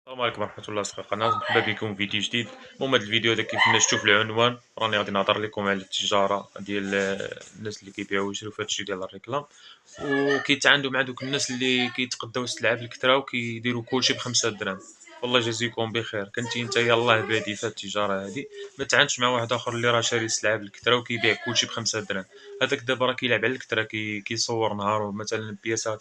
السلام عليكم ورحمة الله أصدقاء القناة، مرحبا بكم في فيديو جديد. المهم هاد الفيديو هذا كيف ما شفتوا في العنوان راني غادي نهضر لكم على التجارة ديال الناس اللي كيبيعوا ويشريو في هادشي ديال الريكلام، وكيتعاندوا مع دوك الناس اللي كيتقداو السلعة بالكثرة وكيديروا كلشي بخمسة دراهم. والله يجازيكم بخير. كنتي انت يلاه بادي في هاد التجارة هادي، ما تعاندش مع واحد آخر اللي راه شاري السلعة بالكثرة وكيبيع كلشي بخمسة دراهم. هذاك دابا راه كيلعب على الكثرة، كيصور نهارو مثلا بياسة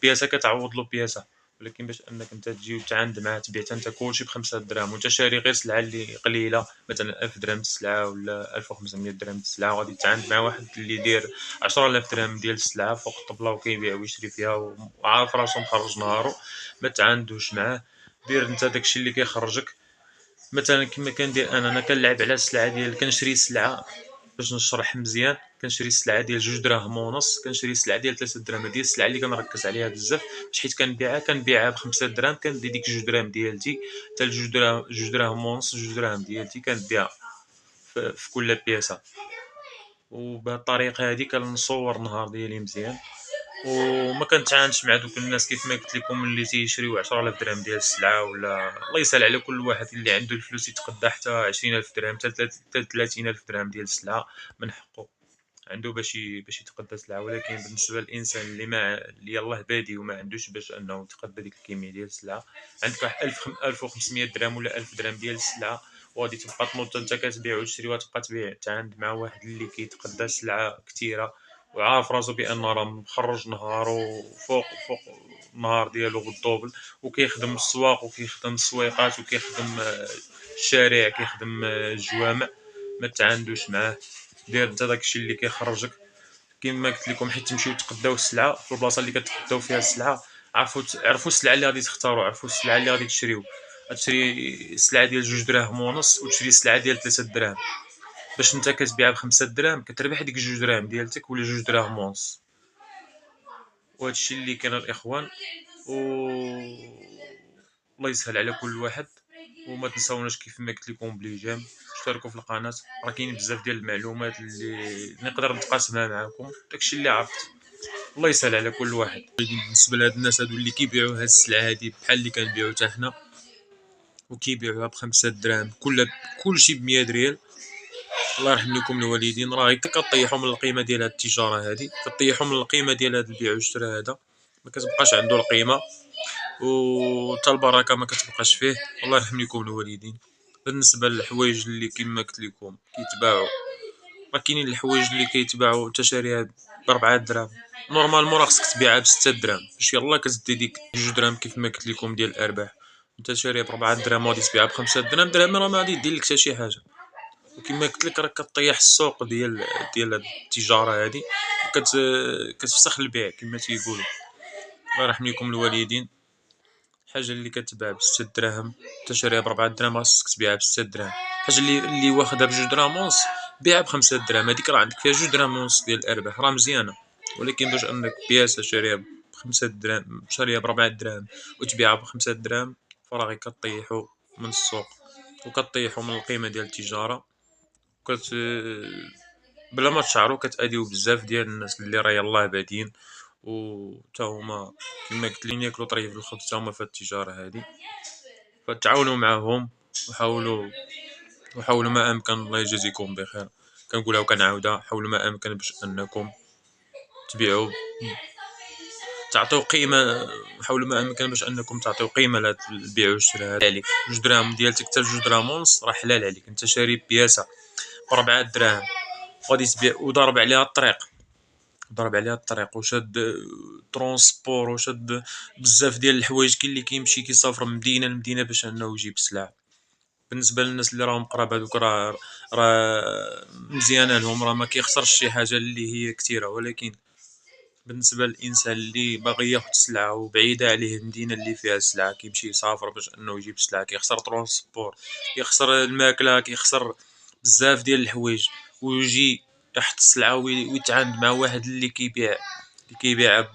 بياسة كتعوض له بياسة، ولكن باش انك انت تجي وتعاند معاه تبيع حتى انت كلشي بخمسة دراهم وانت شاري غير سلعه اللي قليله، مثلا 1000 درهم السلعه ولا 1500 درهم السلعه، وغادي تعاند مع واحد اللي يدير 10000 درهم ديال السلعه فوق الطبله وكيبيع ويشري فيها وعارف راسو مخرج نهارو. ما تعاندوش معاه، دير انت داكشي اللي كيخرجك. مثلا كما كندير انا كنلعب على السلعه ديال كنشري السلعه باش نشرح مزيان. كنشري السلعه ديال 2 دراهم ونص، كنشري السلعه ديال 3 دراهم. هذه السلعه اللي كنركز عليها بزاف، حيت كنبيعها بخمسة دراهم. كندي ديك 2 دراهم ديالتي حتى ل 2 دراهم، 2 دراهم ونص، 2 دراهم ديالتي كنديها في كل بياسه. وبهذه الطريقه هذه كنصور النهار ديالي مزيان، وما كنتعاندش مع دوك الناس كيف ما قلت لكم اللي تيشريو 10000 درهم ديال السلعه. ولا الله يسهل على كل واحد اللي عنده الفلوس يتقدى حتى 20000 درهم حتى 30000 درهم ديال السلعه، من حقه عنده باش يتقدى سلعه. ولكن بالنسبه للانسان اللي يلاه بادي وما عندوش باش انه يتقدى ديك الكميه ديال السلعه، عندك واحد 1500 درهم ولا 1000 درهم ديال السلعه وغادي تبقى تنوض انت كتبيع وتشري وتبقى تبيع تعاند مع واحد اللي كيتقدى السلعه كثيره وعارف راسو بان راه مخرج نهارو فوق النهار ديالو بالدوبل، وكيخدم السواق وكيخدم السويقات وكيخدم الشارع، كيخدم الجوامع. ما تعاندوش معاه، دير انت داكشي اللي كيخرجك كما قلت لكم، حيت تمشيو تقداو السلعه في البلاصه اللي كتقداو فيها السلعه. عرفوا السلعه اللي غادي تختاروا، عرفوا السلعه اللي غادي تشريو. تشري السلعه ديال 2 دراهم ونص وتشري السلعه ديال 3 دراهم، باش انت كتبيعها بخمسة دراهم كتربح ديك 2 دراهم ديالتك ولا 2 دراهم ونص. وهادشي اللي كان الاخوان، و الله يسهل على كل واحد. وما تنساوناش كيف ما قلت لكم بلي جيم، اشتركوا في القناه، راه كاين بزاف ديال المعلومات اللي نقدر نتقاسمها معكم، داكشي اللي عرفت. الله يسهل على كل واحد. بالنسبه لهاد الناس هادو اللي كيبيعوا هاد السلعه هادي بحال اللي كنبيعوا حتى حنا، وكيبيعوها بخمسة دراهم كلشي ب100 ريال، الله يرحم لكم الوالدين. راه كطيحوا من القيمه ديال هاد التجاره هادي، كطيحوا من القيمه ديال هاد البيع والشراء هذا، ما كتبقاش عنده القيمه وتا البركه ما كتبقاش فيه. الله يرحم لكم الوالدين. بالنسبه للحوايج اللي كما قلت لكم كيتباعوا، راه كاينين الحوايج اللي كيتباعوا انت شاريها ب4 دراهم، نورمالمون راه خصك تبيعها ب6 دراهم باش يلاه كتدي ديك 2 دراهم كيف ما قلت لكم ديال الارباح. انت شاريها ب4 دراهم وغادي تبيعها بخمسة دراهم راه ما غادي دير لك حتى شي حاجه. وكما قلت لك راه كطيح السوق ديال هاد التجاره هادي، كتفسخ البيع كما تيقولوا. الله يرحم لكم الوالدين. الحاجه اللي كتباع ب6 دراهم انت شاريها ب4 دراهم خاصك تبيعها ب6 دراهم. الحاجه اللي واخدها ب2 دراهم ونص بيعها ب5 دراهم، هذيك راه عندك فيها 2 دراهم ونص ديال الارباح، راه مزيانه. ولكن باش انك بياسه شاريها ب5 دراهم، شاريها ب4 دراهم وتبيعها ب5 دراهم، فراه غير كطيحوا من السوق وكطيحوا من القيمه ديال التجاره. كت بلا ما تشعروا كتأذيو بزاف ديال الناس اللي راه يلاه بادين، وتا هما كما قلت لي ياكلوا طريف الخبز تا هما في التجاره هذه. فتعاونوا معاهم وحاولوا ما امكن. الله يجازيكم بخير. كنقولها وكنعاودها، حاولوا ما امكن باش انكم تبيعوا، تعطيو قيمه. حاولوا ما امكن باش انكم تعطيو قيمه لهاد البيع والشراء عليك. 2 دراهم ديالتك حتى 2 دراهم ونص راه حلال عليك. انت شاري بياسه ب4 دراهم غادي تبيع وضارب عليها الطريق، وشاد ترونسبور وشاد بزاف ديال الحوايج. كاين اللي كيمشي كيسافر من مدينه لمدينه باش انه يجيب السلعه. بالنسبه للناس اللي راهم قراب هذوك راه مزيانه لهم، راه ما كيخسرش شي حاجه اللي هي كثيره. ولكن بالنسبه للانسان اللي باغي ياخذ سلعه وبعيده عليه المدينه اللي فيها السلعه، كيمشي يسافر باش انه يجيب السلعه، كيخسر ترونسبور، كيخسر الماكله، كيخسر بزاف ديال الحوايج. ويجي يحط السلعه ويتعاند مع واحد اللي كيبيع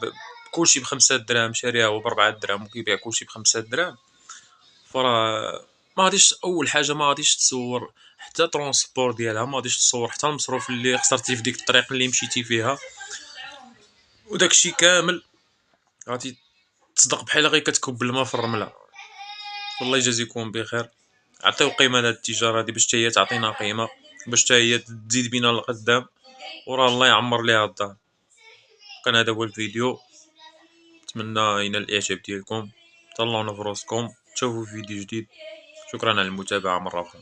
كلشي بخمسة دراهم، شاريها هو ب4 دراهم وكيبيع كلشي بخمسة دراهم. فراه ما غاديش، اول حاجه ما غاديش تصور حتى ترونسبور ديالها، ما غاديش تصور حتى المصروف اللي خسرتي في ديك الطريق اللي مشيتي فيها. وداكشي كامل غادي تصدق بحال غير كتكب الماء في الرمله. والله يجازيكم بخير. عطيو قيمة لهاد التجارة هادي باش حتى هي تعطينا قيمة، باش حتى هي تزيد بينا للقدام، وراه الله يعمر ليها الدار. كان هذا هو الفيديو، نتمنى ينال الاعجاب ديالكم. تهلاو في روسكم، تشوفوا فيديو جديد. شكرا على المتابعة مرة أخرى.